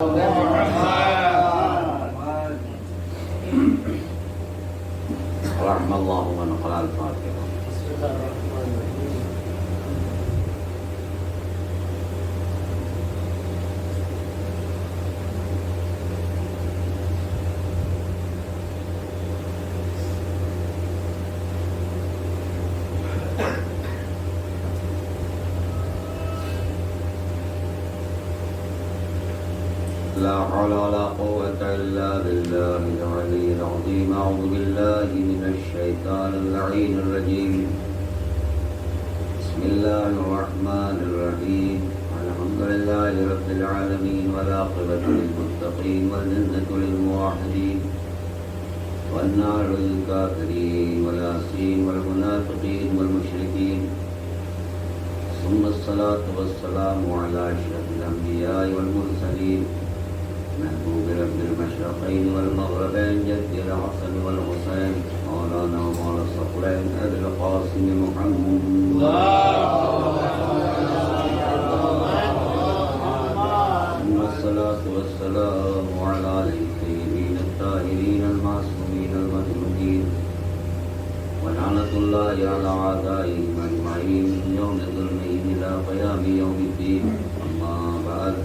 رحم الله من قرأ الفاتحة. بسم الله الرحمن الرحيم. لا حول ولا قوة إلا بالله العلي العظيم. أعوذ بالله من الشيطان اللعين الرجيم. بسم الله الرحمن الرحيم. الحمد لله رب العالمين والعاقبة للمتقين والجنة للموحدين والنار للكافرين والعاصين والمنافقين والمشركين. ثم الصلاة والسلام على أشرف الأنبياء والمرسلين محبوب رب المشرقين والمغربين جد الحسن والحسين مولانا ومولا الثقلين أبي القاسم محمد. ثم الصلاة والسلام على الطيبين الطاهرين المعصومين المظلومين ولعنة الله على أعدائهم أجمعين من يوم ظلمهم إلى قيام يوم الدين. أما بعد،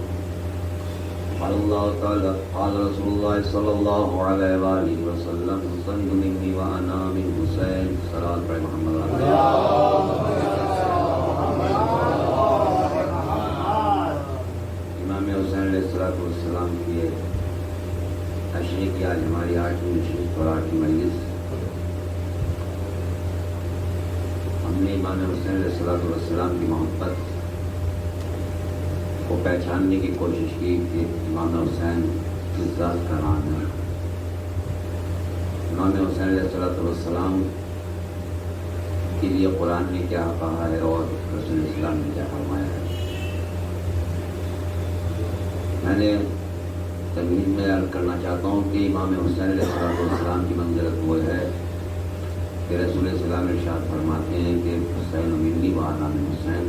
قال الله تعالى قال رسول الله صلى الله عليه وآله وسلم حسن مني وأنا من حسين. صلاة پر محمد امام حسین علیہ السلام کی عشرے کی آج ہماری 8ویں نشست اور 8ویں مجلس. ہم نے امام حسین علیہ السلام کی محبت کو پہچاننے کی کوشش کی کہ امام حسین کس ذات کا نام ہے. امام حسین علیہ السلام کے لیے قرآن نے کیا کہا ہے اور رسول اسلام نے کیا فرمایا ہے. میں نے تمہید میں عرض کرنا چاہتا ہوں کہ امام حسین علیہ السلام کی منزلت وہ ہے کہ رسول اسلام ارشاد فرماتے ہیں کہ حسین منی و انا من حسین.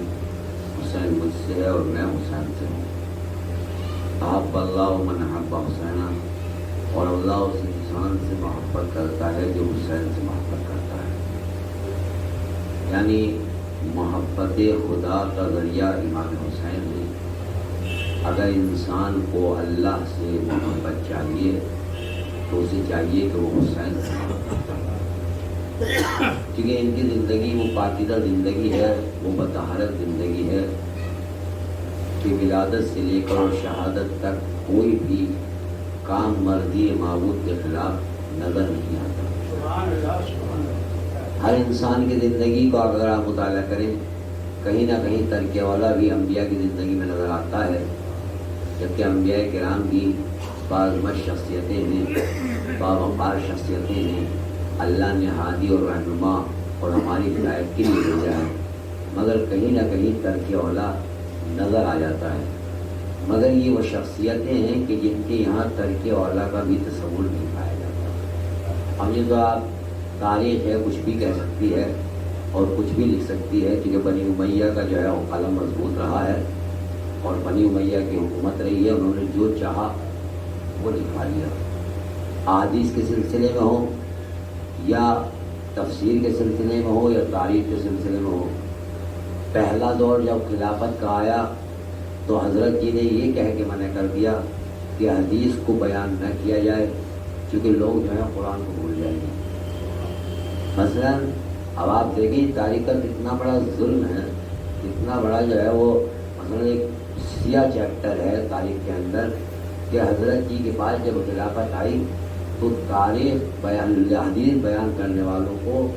حسین مجھ سے ہے اور میں حسین سے ہوں. احب اللہ من احب حسین، اور اللہ اس انسان سے محبت کرتا ہے جو حسین سے محبت کرتا ہے. یعنی محبت خدا کا ذریعہ امام حسین ہے. اگر انسان کو اللہ سے محبت چاہیے تو اسے چاہیے کہ وہ حسین سے محبت کرے، کیونکہ ان کی زندگی وہ پاکیزہ زندگی ہے، وہ بطہارت زندگی ہے کہ ولادت سے لے کر شہادت تک کوئی بھی کام مرضی معبود کے خلاف نظر نہیں آتا. ہر انسان کی زندگی کو اگر آپ مطالعہ کریں کہیں نہ کہیں ترکیہ والا بھی انبیاء کی زندگی میں نظر آتا ہے، جبکہ انبیاء کرام بھی باعظمت شخصیتیں ہیں، باوقار شخصیتیں ہیں. اللہ نے ہادی اور رہنما اور ہماری ہدایت کے لیے بھیجا ہے، مگر کہیں نہ کہیں ترکیہ والا نظر آ جاتا ہے. مگر یہ وہ شخصیتیں ہیں کہ جن کے یہاں ترکیہ والا کا بھی تصور نہیں پایا جاتا. اب یہ تو آپ تاریخ ہے کچھ بھی کہہ سکتی ہے اور کچھ بھی لکھ سکتی ہے، کیونکہ بنی امیہ کا جو ہے وہ قلم مضبوط رہا ہے اور بنی امیہ کی حکومت رہی ہے. انہوں نے جو چاہا وہ لکھوا لیا. احادیث کے سلسلے میں ہو یا تفسیر کے سلسلے میں ہو یا تاریخ کے سلسلے میں ہو. پہلا دور جب خلافت کا آیا تو حضرت جی نے یہ کہہ کے منع کر دیا کہ حدیث کو بیان نہ کیا جائے، کیونکہ لوگ جو ہے قرآن کو بھول جائیں گے. مثلا اب آپ دیکھیں تاریخ کا کتنا بڑا ظلم ہے، کتنا بڑا جو ہے وہ مثلا ایک سیاہ چیپٹر ہے تاریخ کے اندر کہ حضرت جی کے پاس جب خلافت آئی تو تاریخ بیان حدیث بیان کرنے والوں کو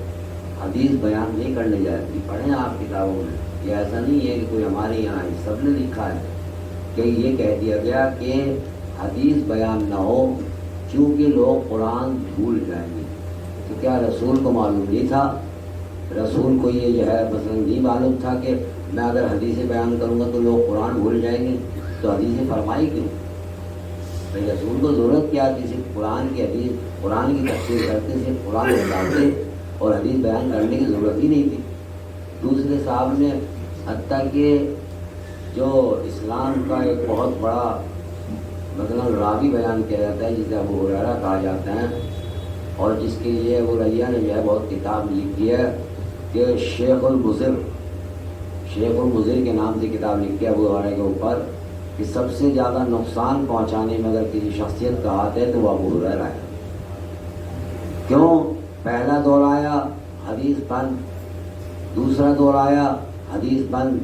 حدیث بیان نہیں کرنے جاتی. پڑھیں آپ کتابوں میں، یہ ایسا نہیں ہے کہ کوئی ہمارے یہاں ہے، سب نے لکھا ہے کہ یہ کہہ دیا گیا کہ حدیث بیان نہ ہو چونکہ لوگ قرآن بھول جائیں گے. تو کیا رسول کو معلوم نہیں تھا؟ رسول کو یہ جو ہے مثلا نہیں معلوم تھا کہ میں اگر حدیث بیان کروں گا تو لوگ قرآن بھول جائیں گے؟ تو حدیث فرمائی کیوں؟ رسول کو ضرورت کیا تھی؟ صرف قرآن کی حدیث، قرآن کی تفسیر کرتے، صرف قرآن بتاتے اور حدیث بیان کرنے کی ضرورت ہی نہیں تھی. دوسرے صاحب نے حتیٰ کہ جو اسلام کا ایک بہت بڑا مثلا راوی بیان کیا جاتا ہے جسے ابو ہریرہ کہا جاتا ہے، اور جس کے لیے ابو ریا نے جو ہے بہت کتاب لکھی ہے کہ شیخ المضر کے نام سے کتاب لکھی ہے ابو ہریرہ کے اوپر، کہ سب سے زیادہ نقصان پہنچانے میں اگر کسی شخصیت کا ہاتھ ہے تو وہ ابو ہریرہ ہے۔ کیوں؟ پہلا دور آیا حدیث بند، دوسرا دور آیا حدیث بند،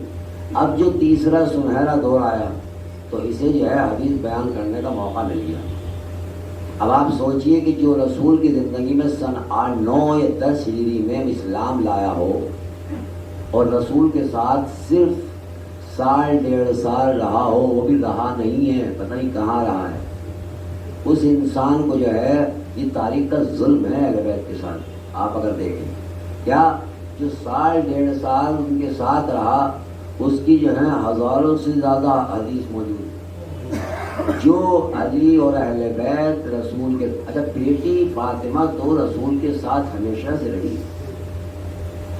اب جو تیسرا سنہرا دور آیا تو اسے جو ہے حدیث بیان کرنے کا موقع مل گیا۔ اب آپ سوچئے کہ جو رسول کی زندگی میں سن 9 یا 10 ہجری میں اسلام لایا ہو اور رسول کے ساتھ صرف 1.5 سال رہا ہو، وہ بھی رہا نہیں ہے، پتہ نہیں کہاں رہا ہے، اس انسان کو جو ہے یہ تاریخ کا ظلم ہے اہل بیت کے ساتھ۔ آپ اگر دیکھیں کیا جو 1.5 سال ان کے ساتھ رہا اس کی جو ہے ہزاروں سے زیادہ حدیث موجود، جو علی اور اہل بیت رسول کے، اچھا بیٹی فاطمہ تو رسول کے ساتھ ہمیشہ سے رہی،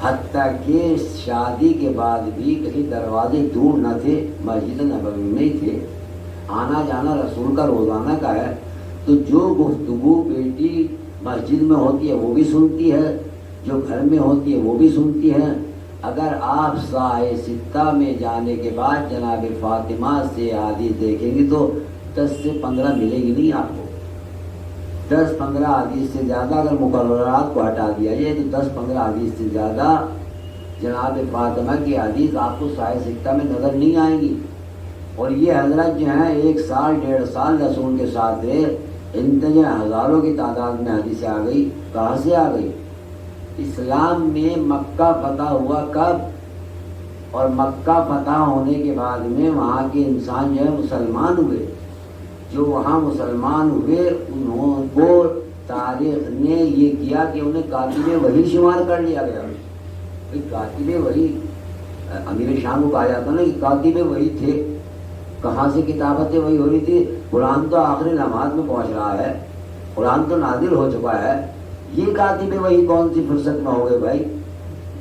حتیٰ کہ شادی کے بعد بھی کہیں دروازے دور نہ تھے، مسجد نبوی میں ہی تھے، آنا جانا رسول کا روزانہ کا ہے، تو جو گفتگو بیٹی مسجد میں ہوتی ہے وہ بھی سنتی ہے، جو گھر میں ہوتی ہے وہ بھی سنتی ہے۔ اگر آپ سائے ستہ میں جانے کے بعد جناب فاطمہ سے حدیث دیکھیں گے تو 10 سے 15 ملے گی نہیں آپ کو، 10-15 حدیث سے زیادہ اگر مقررات کو ہٹا دیا جائے تو 10-15 حدیث سے زیادہ جناب فاطمہ کی حدیث آپ کو سائے ستہ میں نظر نہیں آئیں گی۔ اور یہ حضرت جو ہیں 1 سال 1.5 سال رسول کے ساتھ رہے، ان جو ہزاروں کی تعداد میں حدیثیں آ گئی، کہاں سے آ گئی؟ اسلام میں مکہ فتح ہوا کب؟ اور مکہ فتح ہونے کے بعد میں وہاں کے انسان جو ہے مسلمان ہوئے، جو وہاں مسلمان ہوئے انہوں کو تاریخ نے یہ کیا کہ انہیں کاتب وحی شمار کر لیا گیا۔ کاتب وحی امیر شام کو کہا جاتا نا کہ کاتب وحی تھے، کہاں سے کتابت وحی ہو رہی تھی؟ قرآن تو آخری لمحات میں پہنچ رہا ہے، قرآن تو نازل ہو چکا ہے، یہ کاتب وحی کون سی فرصت میں ہو گئے بھائی؟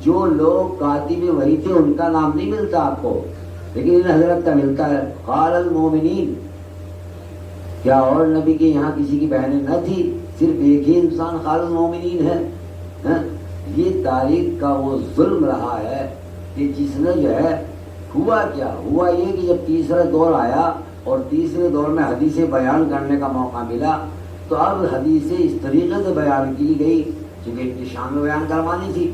جو لوگ کاتب وحی تھے ان کا نام نہیں ملتا آپ کو، لیکن ان حضرت کا ملتا ہے قال المومنین۔ کیا اور نبی کے یہاں کسی کی بہنیں نہ تھی؟ صرف ایک ہی انسان قال المومنین ہے۔ یہ تاریخ کا وہ ظلم رہا ہے کہ جس نے جو ہے ہوا کیا ہوا یہ کہ جب تیسرا دور آیا اور تیسرے دور میں حدیثیں بیان کرنے کا موقع ملا تو اب حدیثیں اس طریقے سے بیان کی گئی چونکہ ان کی شان میں بیان کروانی تھی۔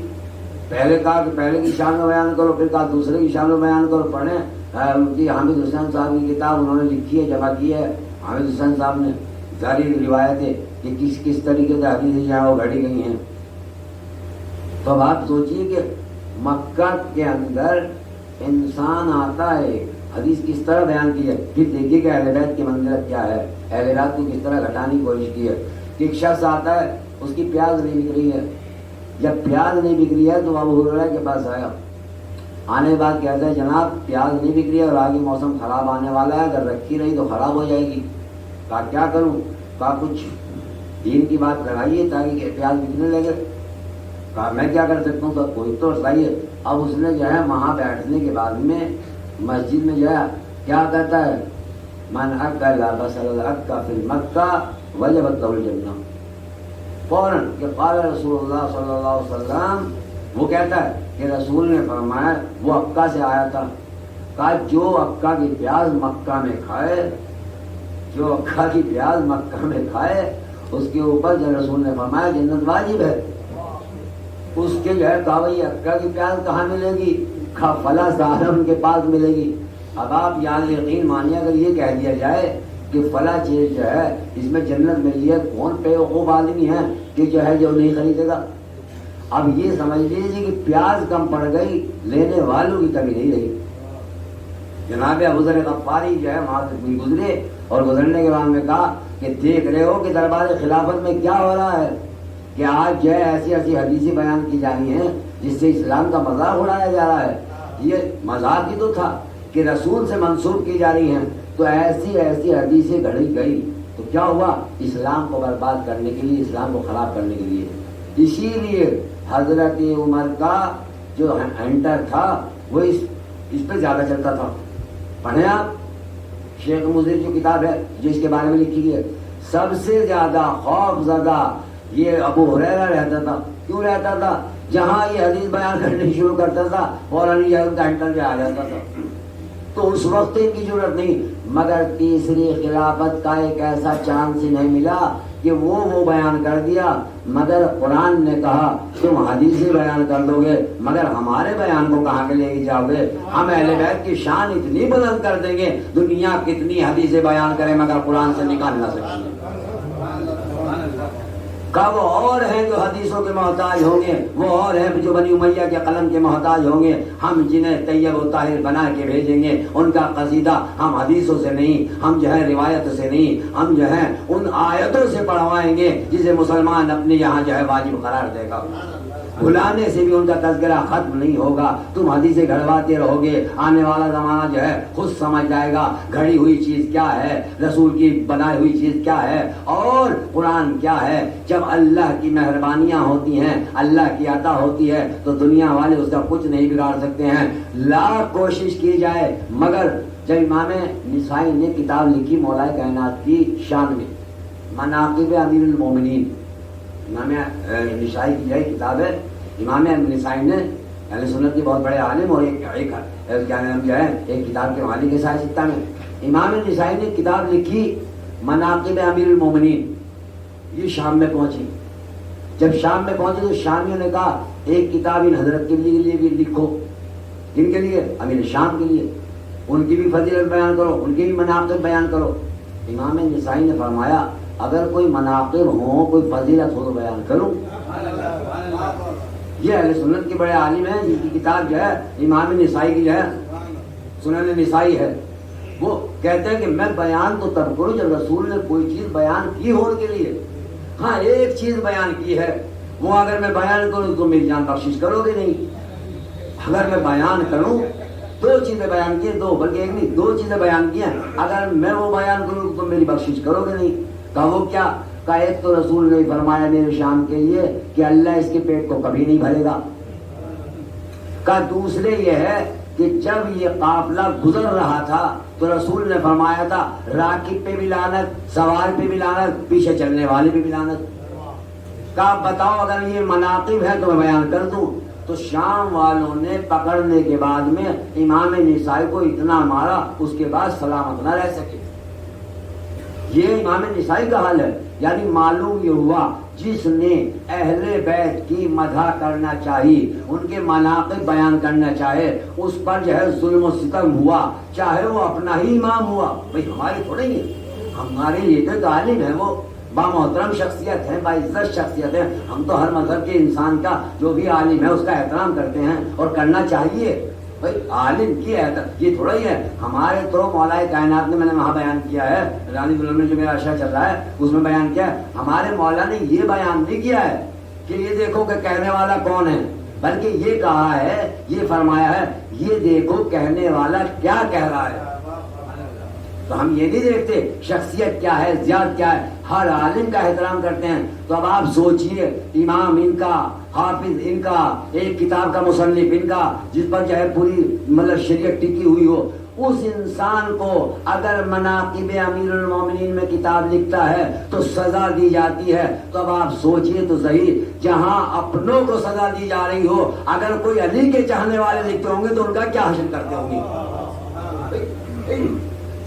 پہلے کہا کہ پہلے کی شان میں بیان کرو، پھر کہا دوسرے کی شان میں بیان کرو۔ پڑھیں مفتی حامد حسین صاحب کی کتاب انہوں نے لکھی ہے، جمع کی ہے حامد حسین صاحب نے، ساری روایت ہے کہ کس طریقے سے حدیثیں جہاں وہ گھڑی گئی ہیں۔ تو اب آپ سوچئے کہ مکہ کے اندر انسان آتا ہے، حدیث کس طرح بیان کی ہے، پھر دیکھیے کہ اہل بیت کی منزلت کیا ہے، اہل بیت کو کس طرح گھٹانے کی کوشش کی ہے کہ ایک شخص آتا ہے اس کی پیاز نہیں بک رہی ہے، جب پیاز نہیں بک رہی ہے تو ابو ہریرہ کے پاس آیا، آنے کے بعد کہتا ہے جناب پیاز نہیں بک رہی ہے اور آگے موسم خراب آنے والا ہے، اگر رکھی رہی تو خراب ہو جائے گی۔ کہا کیا کروں؟ کہا کچھ دین کی بات لگائیے تاکہ پیاز بکنے لگے۔ کہا میں کیا کر سکتا ہوں؟ تو کوئی تو بتائیے۔ اب اس نے جو ہے وہاں بیٹھنے کے بعد میں مسجد میں جو ہے کیا کہتا ہے، من اکل بصل الاکا فی مکہ وجبت له الجنہ، فوراً کہ قال رسول اللہ صلی اللہ علیہ وسلم، وہ کہتا ہے کہ رسول نے فرمایا، وہ عکا سے آیا تھا، کہا جو عکا کی پیاز مکہ میں کھائے، جو عکا کی پیاز مکہ میں کھائے اس کے اوپر جو رسول نے فرمایا جنت واجب ہے۔ اس کے جو ہے کہا بھائی عکا کی پیاز کہاں ملے گی؟ کہا فلاں سہارا ان کے پاس ملے گی۔ اب آپ یاد یقین مانیے اگر یہ کہہ دیا جائے کہ فلاں چیز جو ہے اس میں جنت ملی ہے، کون بیوقوف آدمی ہے کہ جو ہے جو نہیں خریدے گا؟ اب یہ سمجھ لیجیے کہ پیاز کم پڑ گئی، لینے والوں کی کمی نہیں رہی۔ جناب ابو ذر غفاری جو ہے وہاں سے گزرے اور گزرنے کے بعد میں کہا کہ دیکھ رہے ہو کہ دربار خلافت میں کیا ہو رہا ہے کہ آج جو ہے ایسی ایسی حدیثیں بیان کی جا رہی ہیں جس سے اسلام کا مذاق اڑایا جا رہا ہے۔ یہ مذاق ہی تو تھا کہ رسول سے منسوب کی جا رہی ہیں، تو ایسی ایسی حدیثیں گھڑی گئی تو کیا ہوا؟ اسلام کو برباد کرنے کے لیے، اسلام کو خراب کرنے کے لیے۔ اسی لیے حضرت عمر کا جو ہنٹر تھا وہ اس پہ زیادہ چلتا تھا۔ پڑھیں آپ شیخ مضر جو کتاب ہے جس کے بارے میں لکھی گئی ہے، سب سے زیادہ خوف زدہ یہ ابو ہریرہ رہتا تھا. کیوں رہتا تھا؟ جہاں یہ حدیث بیان کرنے شروع کرتا تھا فوراً یہ ان کا انٹر آ جاتا تھا. تو اس وقت ان کی ضرورت نہیں، مگر تیسری خلافت کا ایک ایسا چانس ہی نہیں ملا کہ وہ بیان کر دیا. مگر قرآن نے کہا تم حدیثیں بیان کر دو گے مگر ہمارے بیان کو کہاں کے لے کے جاؤ گے؟ ہم اہل بیت کی شان اتنی بلند کر دیں گے، دنیا کتنی حدیثیں بیان کرے مگر قرآن سے نکال نہ سکیں. وہ اور ہیں جو حدیثوں کے محتاج ہوں گے، وہ اور ہیں جو بنی امیہ کے قلم کے محتاج ہوں گے. ہم جنہیں طیب و طاہر بنا کے بھیجیں گے ان کا قصیدہ ہم حدیثوں سے نہیں، ہم جو ہے روایت سے نہیں، ہم جو ہے ان آیتوں سے پڑھوائیں گے جسے مسلمان اپنے یہاں جو ہے واجب قرار دے گا. بھلانے سے بھی ان کا تذکرہ ختم نہیں ہوگا. تم حدیثیں گھڑواتے رہو گے، آنے والا زمانہ جو ہے خود سمجھ جائے گا گھڑی ہوئی چیز کیا ہے، رسول کی بنائی ہوئی چیز کیا ہے اور قرآن کیا ہے. جب اللہ کی مہربانیاں ہوتی ہیں، اللہ کی عطا ہوتی ہے تو دنیا والے اس کا کچھ نہیں بگاڑ سکتے ہیں. لاکھ کوشش کی جائے مگر جب امام نسائی نے کتاب لکھی مولا کائنات کی شان میں، مناقب امیر المومنین، امام نسائی کی یہ کتاب ہے. امام نسائی نے اہل سنت کے بہت بڑے عالم اور ایک کیا نام جو ہے ایک کتاب کے مالک کے ساتھ سکتا میں امام نسائی نے کتاب لکھی مناقب امیر المومنین. یہ شام میں پہنچی. جب شام میں پہنچی تو شامیوں نے کہا ایک کتاب ان حضرت کے لیے بھی لکھو. جن کے لیے؟ امیر شام کے لیے. ان کی بھی فضیلت بیان کرو، ان کی بھی مناقب بیان کرو. امام نسائی نے فرمایا اگر کوئی مناقب ہو، کوئی فضیلت ہو تو بیان کروں. یہ اہل سنت کے بڑے عالم ہیں جن کی کتاب جو ہے امام نسائی کی جو ہے سنن نسائی ہے. وہ کہتے ہیں کہ میں بیان تو تب کروں جب رسول نے کوئی چیز بیان کی ہو ان کے لیے. ہاں ایک چیز بیان کی ہے، وہ اگر میں بیان کروں تو میری جان بخشش کرو گے نہیں. اگر میں بیان کروں، دو چیزیں بیان کی ہیں، دو بلکہ ایک نہیں، دو چیزیں بیان کی ہیں، اگر میں وہ بیان کروں تو میری بخشش کرو گے نہیں. کہا وہ کیا؟ کا ایک تو رسول نے فرمایا میرے شام کے لیے کہ اللہ اس کے پیٹ کو کبھی نہیں بھرے گا. کا دوسرے یہ ہے کہ جب یہ قافلہ گزر رہا تھا تو رسول نے فرمایا تھا راکب پہ بھی لعنت، سوار پہ بھی لعنت، پیچھے چلنے والے پہ بھی لعنت. کہا بتاؤ اگر یہ مناقب ہے تو میں بیان کر دوں. تو شام والوں نے پکڑنے کے بعد میں امام نسائی کو اتنا مارا اس کے بعد سلامت نہ رہ سکے. یہ امام نسائی کا حال ہے. یعنی معلوم یہ ہوا جس نے اہل بیت کی مدح کرنا چاہی، ان کے مناقب بیان کرنا چاہے، اس پر جو ہے ظلم و ستم ہوا، چاہے وہ اپنا ہی امام ہوا. بھئی ہمارے تھوڑے ہی ہمارے لیے تو عالم ہے، وہ بامحترم شخصیت ہے، باعزت شخصیت ہے. ہم تو ہر مذہب کے انسان کا جو بھی عالم ہے اس کا احترام کرتے ہیں اور کرنا چاہیے. بھائی عالم کی احترام یہ تھوڑا ہی ہے. ہمارے تو مولا کائنات نے، میں نے وہاں بیان کیا ہے رانی دلوں میں جو میرا اشعار چل رہا ہے اس میں بیان کیا ہے، ہمارے مولا نے یہ بیان نہیں کیا ہے کہ یہ دیکھو کہ کہنے والا کون ہے، بلکہ یہ کہا ہے، یہ فرمایا ہے یہ دیکھو کہنے والا کیا کہہ رہا ہے. تو ہم یہ نہیں دیکھتے شخصیت کیا ہے، ذات کیا ہے، ہر عالم کا احترام کرتے ہیں. تو اب آپ سوچئے امام ان کا، حافظ ان کا، ایک کتاب کا مصنف ان کا جس پر جو ہے پوری مطلب شریعت ٹکی ہوئی ہو، اس انسان کو اگر مناقب امیر المومنین میں کتاب لکھتا ہے تو سزا دی جاتی ہے. تو اب آپ سوچئے تو صحیح، جہاں اپنوں کو سزا دی جا رہی ہو، اگر کوئی علی کے چاہنے والے لکھتے ہوں گے تو ان کا کیا حشر کرتے ہوں گے.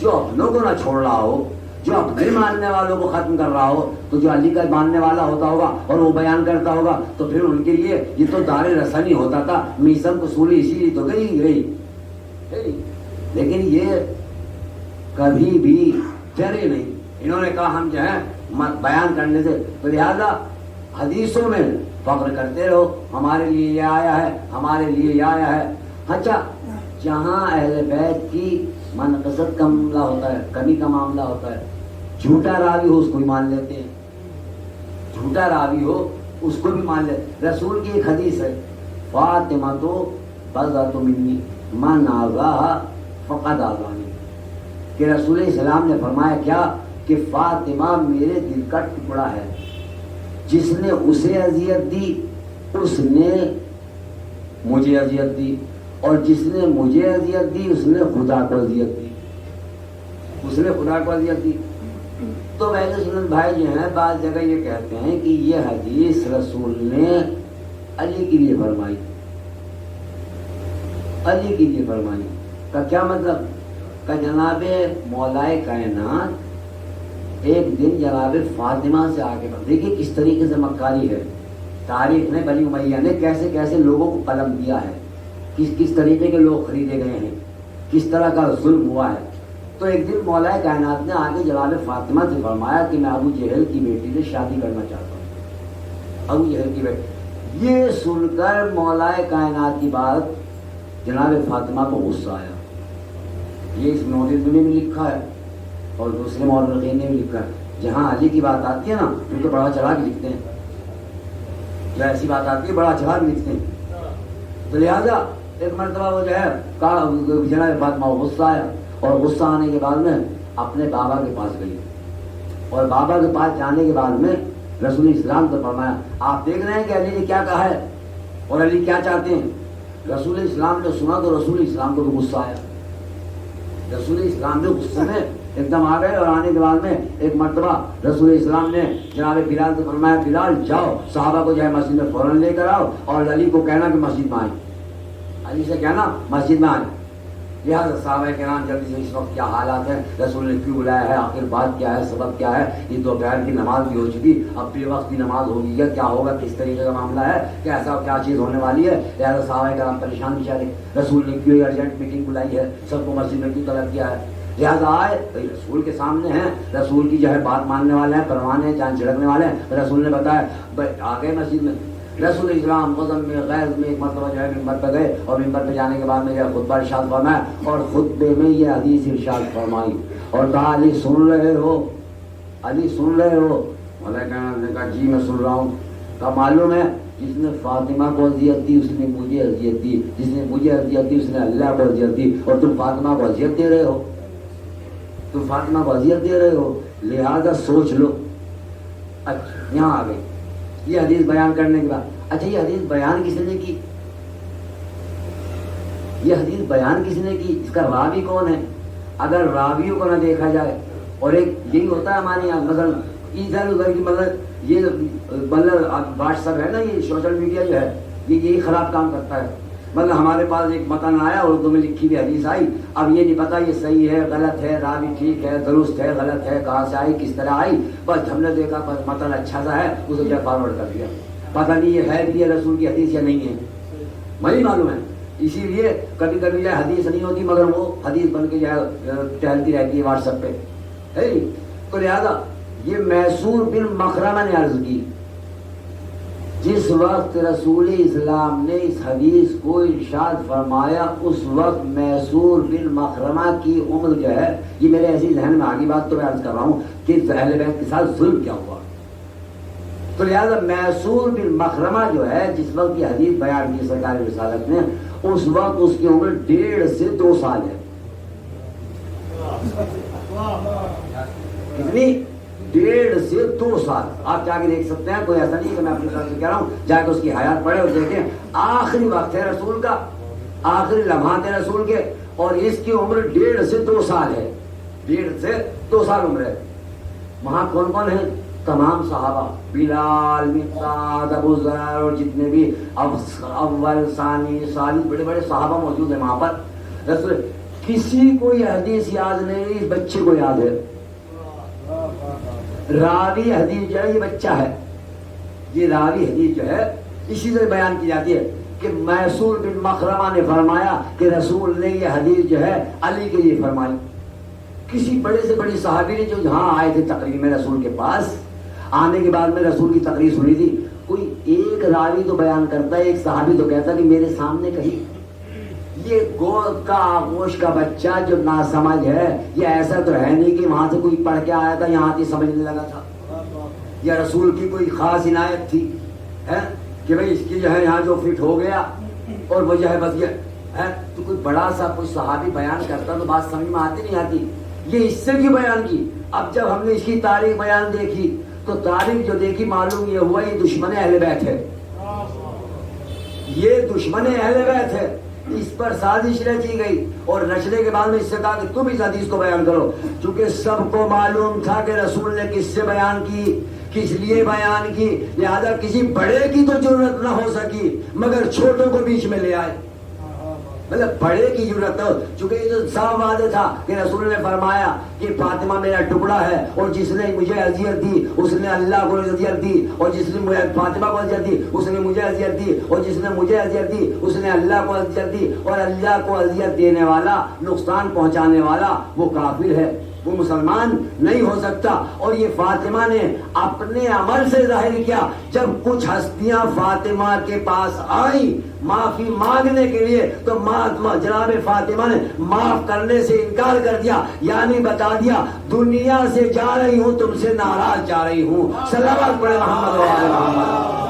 جو اپنوں کو نہ چھوڑ رہا ہو، جو اپنے ماننے والوں کو ختم کر رہا ہو، تو جو علی کا ماننے والا ہوتا ہوگا اور وہ بیان کرتا ہوگا تو پھر ان کے لیے یہ تو دار رسانی ہوتا تھا. میثم قصوری اسی لیے تو گئی. لیکن یہ کبھی بھی ڈرے نہیں. انہوں نے کہا ہم جو ہے بیان کرنے سے، تو لہذا حدیثوں میں فخر کرتے رہو، ہمارے لیے یہ آیا ہے، ہمارے لیے یہ آیا ہے. اچھا جہاں اہل بیت کی منقصت کا معاملہ ہوتا ہے، کمی کا معاملہ ہوتا ہے، جھوٹا راوی ہو اس کو بھی مان لیتے ہیں، جھوٹا راوی ہو اس کو بھی مان لیتے. رسول کی ایک حدیث ہے فاطمہ تو بضعۃ منی من آذاہا فقد آذانی، کہ رسول اسلام نے فرمایا کیا کہ فاطمہ میرے دل کا ٹکڑا ہے، جس نے اسے اذیت دی اس نے مجھے اذیت دی، اور جس نے مجھے اذیت دی اس نے خدا کو اذیت دی. اس نے خدا کو اذیت دی. تو ویسے سنن بھائی جو ہیں بعض جگہ یہ کہتے ہیں کہ یہ حدیث رسول نے علی کے لیے فرمائی. علی کے لیے فرمائی کا کیا مطلب؟ کہ جناب مولائے کائنات ایک دن جناب فاطمہ سے آگے بڑھ. دیکھیے کس طریقے سے مکاری ہے تاریخ نے، بنی امیہ نے کیسے کیسے لوگوں کو قلم دیا ہے، کس طریقے کے لوگ خریدے گئے ہیں، کس طرح کا ظلم ہوا ہے. تو ایک دن مولا کائنات نے آگے جناب فاطمہ سے فرمایا کہ میں ابو جہل کی بیٹی سے شادی کرنا چاہتا ہوں. ابو جہل کی بیٹی. یہ سن کر مولا کائنات کی بات جناب فاطمہ کو غصہ آیا. یہ اس نوٹس میں بھی لکھا ہے اور دوسرے مورخین نے بھی لکھا ہے. جہاں علی کی بات آتی ہے نا ان کو بڑا چڑھا کے لکھتے ہیں، جو ایسی بات آتی ہے بڑا چڑھا کے لکھتے ہیں. تو لہٰذا ایک مرتبہ وہ جو ہے جناب فاطمہ کو غصہ آیا اور غصہ آنے کے بعد میں اپنے بابا کے پاس گئی اور بابا کے پاس جانے کے بعد میں رسول اسلام کو فرمایا آپ دیکھ رہے ہیں کہ علی نے کیا کہا ہے اور علی کیا چاہتے ہیں. رسول اسلام نے سنا تو رسول اسلام کو تو غصہ آیا. رسول اسلام نے غصے میں ایک دم آ گئے اور آنے کے بعد میں ایک مرتبہ رسول اسلام نے جناب بلال سے فرمایا بلال جاؤ صحابہ کو جو ہے مسجد میں فوراً لے کر آؤ اور علی کو کہنا کہ مسجد میں آئیں. علی سے کہنا مسجد میں آئیں. لہٰذا صحابہ کرام جلدی سے اس وقت کیا حالات ہیں، رسول نے کیوں بلایا ہے، آخر بات کیا ہے، سبب کیا ہے. یہ دوپہر کی نماز بھی ہو چکی، اب بے وقت کی نماز ہوگی ہے، کیا ہوگا، کس طریقے کا معاملہ ہے، کیسا کیا چیز ہونے والی ہے. لہٰذا صحابہ کرام پریشان بیچارے، رسول نے کیوں ارجنٹ میٹنگ بلائی ہے، سب کو مسجد میں کیوں طلب کیا ہے. لہٰذا آئے بھائی رسول کے سامنے ہیں، رسول کی جو ہے بات ماننے والے ہیں، پروانے ہیں، جان چھڑکنے والے ہیں. رسول نے بتایا آ گئے مسجد میں. رسول اسلام غضب میں غیظ میں ایک مرتبہ جو ہے ممبر پہ گئے اور ممبر پہ جانے کے بعد میں جو خطبہ ارشاد فرمایا اور خطبے میں یہ حدیث ارشاد فرمائی اور کہا علی سن رہے ہو، علی سن رہے ہو. مولانا نے کہا جی میں سن رہا ہوں. کہا معلوم ہے جس نے فاطمہ کو اذیت دی اس نے مجھے اذیت دی، جس نے مجھے اذیت دی اس نے اللہ کو اذیت دی اور تم فاطمہ کو اذیت دے رہے ہو، تم فاطمہ کو اذیت دے رہے ہو، لہذا سوچ لو. اچھا یہاں آ گئی یہ حدیث بیان کرنے کے بعد. اچھا یہ حدیث بیان کس نے کی، یہ حدیث بیان کس نے کی، اس کا راوی کون ہے. اگر راویوں کو نہ دیکھا جائے اور ایک یہی ہوتا ہے ہمارے یہاں مثلا ادھر ادھر کی مطلب یہ مطلب واٹس ایپ ہے نا، یہ سوشل میڈیا جو ہے یہ یہی خراب کام کرتا ہے. مطلب ہمارے پاس ایک متن آیا اردو میں لکھی ہوئی حدیث آئی، اب یہ نہیں پتا یہ صحیح ہے غلط ہے، راوی ٹھیک ہے درست ہے غلط ہے، کہاں سے آئی کس طرح آئی. بس ہم نے دیکھا بس متن اچھا سا ہے اسے جو فارورڈ کر دیا، پتہ نہیں یہ ہے بھی رسول کی حدیث یا نہیں ہے نہیں معلوم ہے. اسی لیے کبھی کبھی جو ہے حدیث نہیں ہوتی مگر وہ حدیث بن کے جو ہے ٹہلتی رہتی ہے واٹس ایپ پہ ہے. تو لہٰذا یہ میسور بن مخرمہ نے عرض کی جس وقت رسول اسلام نے اس حدیث کو ارشاد فرمایا اس وقت میسور بن مخرمہ کی عمر جو ہے، یہ میرے ایسی ذہن میں آگی بات تو میں عرض کر رہا ہوں کہ اہل بیت کے ساتھ ظلم کیا ہوا. تو لہٰذا میسور بن مخرمہ جو ہے جس وقت یہ حدیث بیان کی سرکار رسالت نے اس وقت اس کی عمر 1.5 سے 2 سال ہے. کتنی؟ 1.5 سے 2 سال. آپ جا کے دیکھ سکتے ہیں، کوئی ایسا نہیں کہ میں اپنی طرف سے کہہ رہا ہوں، جا کے اس کی حیات پڑھے اور دیکھیں آخری وقت ہے رسول کا، آخری لمحات ہے رسول کے اور اس کی عمر 1.5 سے 2 سال ہے. 1.5 سے 2 سال عمر ہے. وہاں کون کون ہیں؟ تمام صحابہ، بلال، مقداد، ابو ذر اور جتنے بھی اول ثانی ثالث بڑے بڑے صحابہ موجود ہیں وہاں پر. رسول کسی کو یہ حدیث یاد نہیں، اس بچے کو یاد ہے. راوی حدیث جو ہے یہ بچہ ہے، یہ راوی حدیث جو ہے اسی سے بیان کی جاتی ہے کہ میسور بن مخرمہ نے فرمایا کہ رسول نے یہ حدیث جو ہے علی کے لیے فرمائی. کسی بڑے سے بڑی صحابی نے جو جہاں آئے تھے تقریر میں رسول کے پاس، آنے کے بعد میں رسول کی تقریر سنی تھی، کوئی ایک راوی تو بیان کرتا ہے، ایک صحابی تو کہتا ہے کہ میرے سامنے کہیں یہ گود کا آغوش کا بچہ جو ناسمجھ ہے، یہ ایسا تو ہے نہیں کہ وہاں سے کوئی پڑھ کے آیا تھا یہاں سے سمجھنے لگا تھا، یا رسول کی کوئی خاص عنایت تھی ہے کہ بھئی اس کی جو ہے یہاں جو فٹ ہو گیا اور وہ جو ہے بس یہ ہے. تو کوئی بڑا سا کوئی صحابی بیان کرتا تو بات سمجھ میں آتی نہیں آتی. یہ اس سے بھی بیان کی. اب جب ہم نے اس کی تاریخ بیان دیکھی تو تاریخ جو دیکھی معلوم یہ ہوا یہ دشمن اہل بیت ہے، یہ دشمن اہل بیت ہے. اس پر سازش رچی گئی اور رچنے کے بعد میں اس سے کہا کہ تم اس حدیث کو بیان کرو، چونکہ سب کو معلوم تھا کہ رسول نے کس سے بیان کی، کس لیے بیان کی، لہذا کسی بڑے کی تو ضرورت نہ ہو سکی مگر چھوٹوں کو بیچ میں لے آئے، مطلب بڑے کی ضرورت ہو، چونکہ یہ تو صاف واضح تھا کہ رسول نے فرمایا کہ فاطمہ میرا ٹکڑا ہے، اور جس نے مجھے اذیت دی اس نے اللہ کو اذیت دی، اور جس نے فاطمہ کو اذیت دی اس نے مجھے اذیت دی، اور جس نے مجھے اذیت دی اس نے اللہ کو اذیت دی، اور اللہ کو اذیت دینے والا، نقصان پہنچانے والا وہ کافر ہے، وہ مسلمان نہیں ہو سکتا۔ اور یہ فاطمہ نے اپنے عمل سے ظاہر کیا۔ جب کچھ ہستیاں فاطمہ کے پاس آئیں معافی مانگنے کے لیے تو جناب فاطمہ نے معاف کرنے سے انکار کر دیا، یعنی بتا دیا دنیا سے جا رہی ہوں، تم سے ناراض جا رہی ہوں۔ صلوات پڑھے محمد و آل محمد۔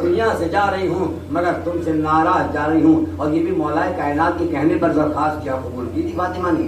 دنیا سے جا رہی ہوں مگر تم سے ناراض جا رہی ہوں، اور یہ بھی مولا کائنات کے کہنے پر درخواست کیا قبول کی تھی فاطمہ نے۔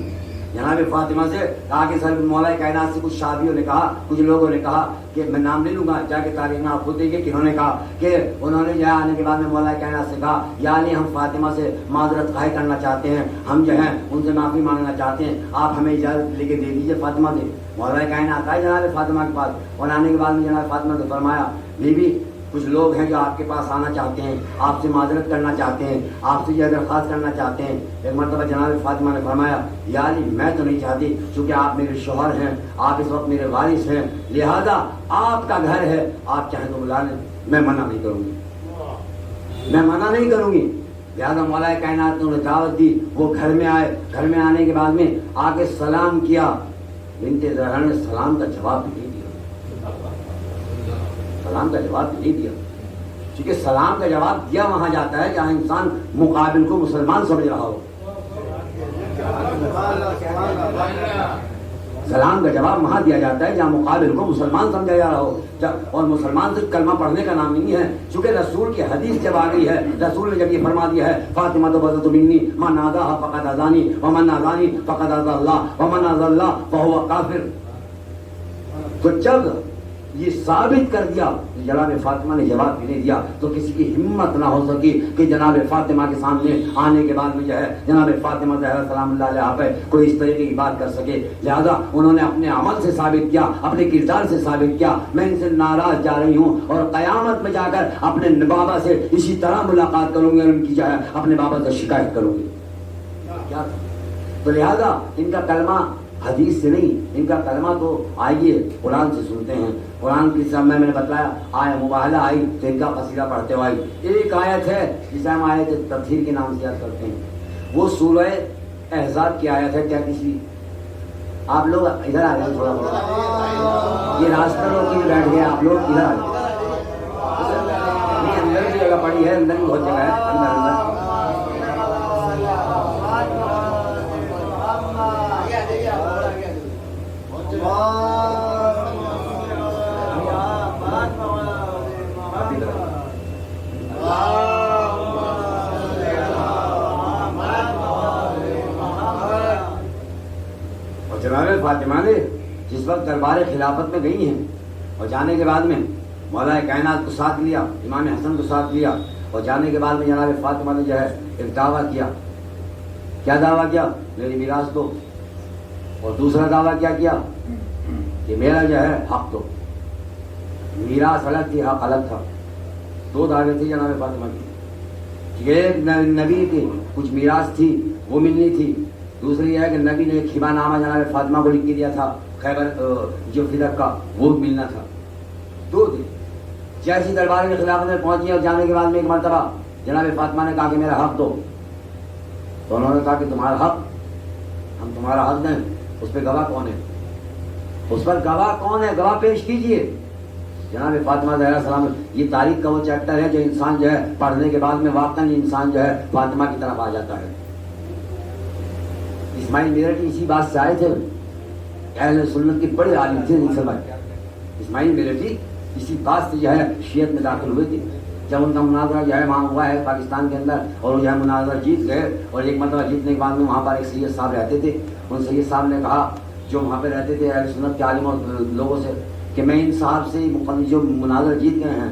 جناب فاطمہ سے کہا کہ سر مولا کائنات سے کچھ شادیوں نے کہا، کچھ لوگوں نے کہا کہ میں نام لے لوں گا، جا کے تاریخ میں آپ خود دیکھیے کہ انہوں نے کہا کہ انہوں نے جو ہے آنے کے بعد میں مولا کائنات سے کہا یعنی ہم فاطمہ سے معذرت خواہی کرنا چاہتے ہیں، ہم جو ہے ان سے معافی مانگنا چاہتے ہیں، آپ ہمیں اجازت لے کے دے دیجیے فاطمہ سے۔ مولا کائنات آئے جناب فاطمہ کے پاس، اور آنے کے بعد میں جناب فاطمہ سے فرمایا بیوی کچھ لوگ ہیں جو آپ کے پاس آنا چاہتے ہیں، آپ سے معذرت کرنا چاہتے ہیں، آپ سے یہ درخواست کرنا چاہتے ہیں۔ ایک مرتبہ جناب فاطمہ نے فرمایا یعنی میں تو نہیں چاہتی، چونکہ آپ میرے شوہر ہیں، آپ اس وقت میرے وارث ہیں، لہذا آپ کا گھر ہے، آپ چاہیں تو بلا لیں، میں منع نہیں کروں گی، میں منع نہیں کروں گی۔ لہذا مولا کائنات نے انہیں دعوت دی، وہ گھر میں آئے، گھر میں آنے کے بعد میں آ کے سلام کیا۔ بنت زہرا نے سلام کا جواب نہیں دیا، سلام کا جواب نہیں دیا، کیونکہ سلام کا جواب دیا وہاں جاتا ہے جہاں انسان مقابل کو مسلمان سمجھ رہا ہو۔ سلام کا جواب وہاں دیا جاتا ہے جہاں مقابل کو مسلمان سمجھا جا رہا ہو، اور مسلمان صرف کلمہ پڑھنے کا نام نہیں ہے، چونکہ رسول کی حدیث جب آ گئی ہے، رسول نے جب یہ فرما دیا ہے فاطمہ تو بدت منی من ناداها فقد اذانی ومن نادانی فقد اذى اللہ ومن اذى اللہ فهو کافر، تو جب یہ ثابت کر دیا، جناب فاطمہ نے جواب بھی نہیں دیا، تو کسی کی ہمت نہ ہو سکی کہ جناب فاطمہ کے سامنے آنے کے بعد میں جو ہے جناب فاطمہ زہرا سلام اللہ علیہ پہ کوئی اس طریقے کی بات کر سکے۔ لہذا انہوں نے اپنے عمل سے ثابت کیا، اپنے کردار سے ثابت کیا میں ان سے ناراض جا رہی ہوں، اور قیامت میں جا کر اپنے بابا سے اسی طرح ملاقات کروں گی اور ان کی جو ہے اپنے بابا سے شکایت کروں گی۔ کیا تو لہذا ان کا کلمہ حدیث سے نہیں، ان کا کلمہ تو آئیے قرآن سے سنتے ہیں۔ قرآن کی سمے میں نے بتلایا آئے مباہلہ آئی تو ان کا قصیدہ پڑھتے ہوئے آئی۔ ایک آیت ہے جسے ہم آیت تطہیر کے نام سے یاد کرتے ہیں، وہ سورہ احزاب کی آیت ہے 33۔ آپ لوگ ادھر آ جائیں تھوڑا بہت، یہ راستہ لوگ کی بیٹھ گئے، آپ لوگ ادھر آ جائیں، اندر بھی جگہ پڑی ہے، اندر بھی بہت جگہ ہے، اندر اندر جناب فاطمہ نے جس وقت دربار خلافت میں گئی ہیں اور جانے کے بعد میں مولا کائنات کو ساتھ لیا، امام حسن کو ساتھ لیا، اور جانے کے بعد میں جناب فاطمہ نے جو ہے ایک دعویٰ کیا۔ کیا دعویٰ کیا؟ میری میراث دو، اور دوسرا دعویٰ کیا کیا کہ میرا جو ہے حق دو۔ میراث الگ تھی، حق الگ تھا، دو دعویں تھی جناب فاطمہ کی۔ ایک نبی کی کچھ میراث تھی وہ ملنی تھی، دوسری یہ ہے کہ نبی نے خبا نامہ جناب فاطمہ کو لکھ کے دیا تھا خیبر جو فدق کا، وہ ملنا تھا، دو تھے۔ جیسی دربار میں خلافت میں پہنچی اور جانے کے بعد میں ایک مرتبہ جناب فاطمہ نے کہا کہ میرا حق دو، تو انہوں نے کہا کہ تمہارا حق، ہم تمہارا حق دیں، اس پہ گواہ کون ہے؟ اس پر گواہ کون ہے؟ گواہ پیش کیجئے۔ جناب فاطمہ زہرا سلام، یہ تاریخ کا وہ چیپٹر ہے جو انسان جو ہے پڑھنے کے بعد میں واقعاً انسان جو ہے فاطمہ کی طرف آ جاتا ہے۔ اسماعیل میرٹھی اسی بات سے آئے تھے، اہل سنت کے بڑے عالم تھے، نہیں سمجھ اسماعیل میرٹھی اسی بات سے جو ہے شیعت میں داخل ہوئے تھے۔ جب ان کا مناظرہ جو ہے وہاں ہوا ہے پاکستان کے اندر، اور وہ جو ہے مناظرہ جیت گئے، اور ایک مرتبہ جیتنے کے بعد میں وہاں پر ایک سید صاحب رہتے تھے، ان سید صاحب نے کہا جو وہاں پہ رہتے تھے اہل سنت کے عالم اور لوگوں سے کہ میں ان صاحب سے جو مناظرہ جیت گئے ہیں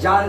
4